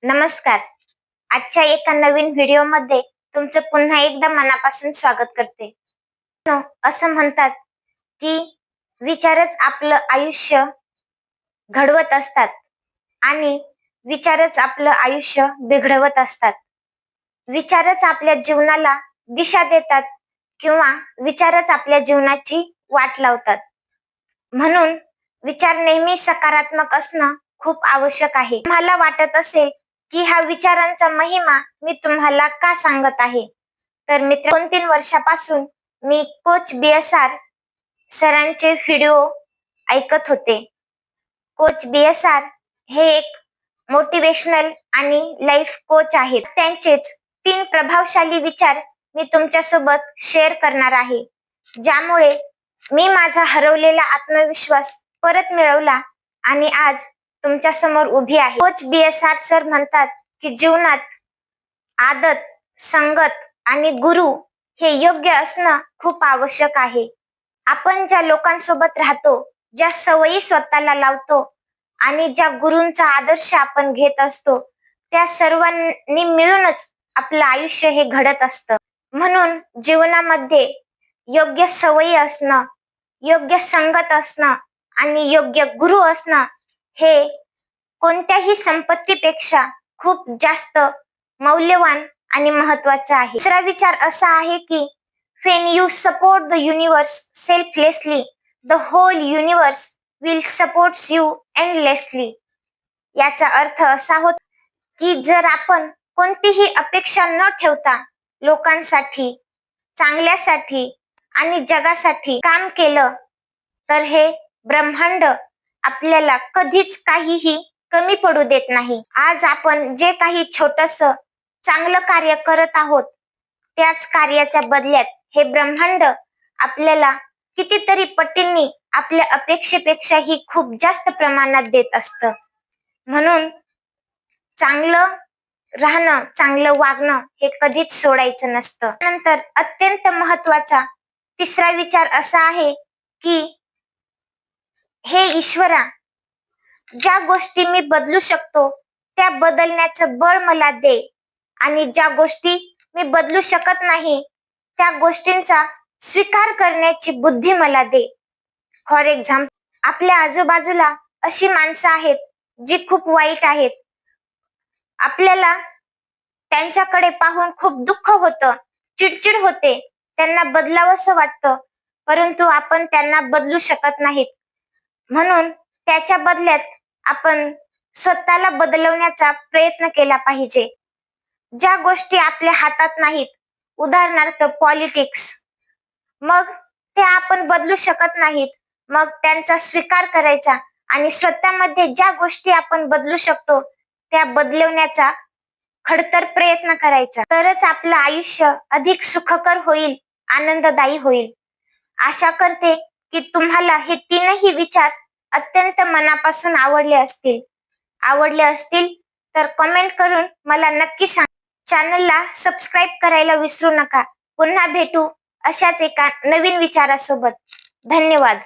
नमस्कार. आजच्या एका नवीन व्हिडिओमध्ये तुमचं पुन्हा एकदा मनापासून स्वागत करते. असं म्हणतात की विचारच आपलं आयुष्य घडवत असतात आणि विचारच आपलं आयुष्य बिघडवत असतात. विचारच आपल्या जीवनाला दिशा देतात किंवा विचारच आपल्या जीवनाची वाट लावतात. म्हणून विचार नेहमी सकारात्मक असणं खूप आवश्यक आहे. मला वाटत असेल की हा विचारांचा महिमा मी तुम्हाला का सांगत आहे, तर मित्र 2-3 वर्षापासून मी कोच BSR सरांचे व्हिडिओ ऐकत होते. कोच BSR हे एक मोटिवेशनल आणि लाईफ कोच आहेत. त्यांचेच 3 प्रभावशाली विचार मी तुमच्यासोबत शेअर करणार आहे, ज्यामुळे मी माझा हरवलेला आत्मविश्वास परत मिळवला आणि आज तुमच्या समोर उभी आहे. कोच BSR सर म्हणतात की जीवनात आदत, संगत आणि गुरु हे योग्य असणं खूप आवश्यक आहे. आपण ज्या लोकांसोबत राहतो, ज्या सवयी स्वतःला लावतो आणि ज्या गुरूंचा आदर्श आपण घेत असतो, त्या सर्वांनी मिळूनच आपलं आयुष्य हे घडत असतं. म्हणून जीवनामध्ये योग्य सवयी असणं, योग्य संगत असणं आणि योग्य गुरु असणं हे कोणत्याही संपत्तीपेक्षा खूप जास्त मौल्यवान आणि महत्वाचं आहे. दुसरा विचार असा आहे की when you support the universe selflessly, the whole universe will support you endlessly. याचा अर्थ असा होतो की जर आपण कोणतीही अपेक्षा न ठेवता लोकांसाठी, चांगल्यासाठी आणि जगासाठी काम केलं, तर हे ब्रह्मांड आपल्याला कधीच काहीही कमी पडू देत नाही. आज आपण जे काही छोटंसं चांगलं कार्य करत आहोत, त्याच कार्याच्या बदल्यात हे ब्रह्मांड आपल्याला कितीतरी पटींनी आपल्या अपेक्षेपेक्षाही खूप जास्त प्रमाणात देत असतं. म्हणून चांगलं राहणं, चांगलं वागणं हे कधीच सोडायचं नसतं. नंतर अत्यंत महत्वाचा तिसरा विचार असा आहे की हे ईश्वरा, ज्या गोष्टी मी बदलू शकतो त्या बदलण्याचं बळ मला दे आणि ज्या गोष्टी मी बदलू शकत नाही त्या गोष्टींचा स्वीकार करण्याची बुद्धी मला दे. फॉर एक्झाम्पल, आपल्या आजूबाजूला अशी माणसं आहेत जी खूप वाईट आहेत. आपल्याला त्यांच्याकडे पाहून खूप दुःख होतं, चिडचिड होते, त्यांना बदलावंसं वाटतं, परंतु आपण त्यांना बदलू शकत नाहीत. म्हणून त्याच्या बदल्यात आपण स्वतःला बदलवण्याचा प्रयत्न केला पाहिजे. ज्या गोष्टी आपल्या हातात नाहीत, उदाहरणार्थ पॉलिटिक्स, मग ते आपण बदलू शकत नाहीत, मग त्यांचा स्वीकार करायचा आणि स्वतःमध्ये ज्या गोष्टी आपण बदलू शकतो त्या बदलवण्याचा खडतर प्रयत्न करायचा. तरच आपलं आयुष्य अधिक सुखकर होईल, आनंददायी होईल. आशा करते की तुम्हाला हे 3ही विचार अत्यंत मनापासून आवडले असतील तर कमेंट करून मला नक्की सांगा. चॅनलला सबस्क्राईब करायला विसरू नका. पुन्हा भेटू अशाच एका नवीन विचारासोबत. धन्यवाद.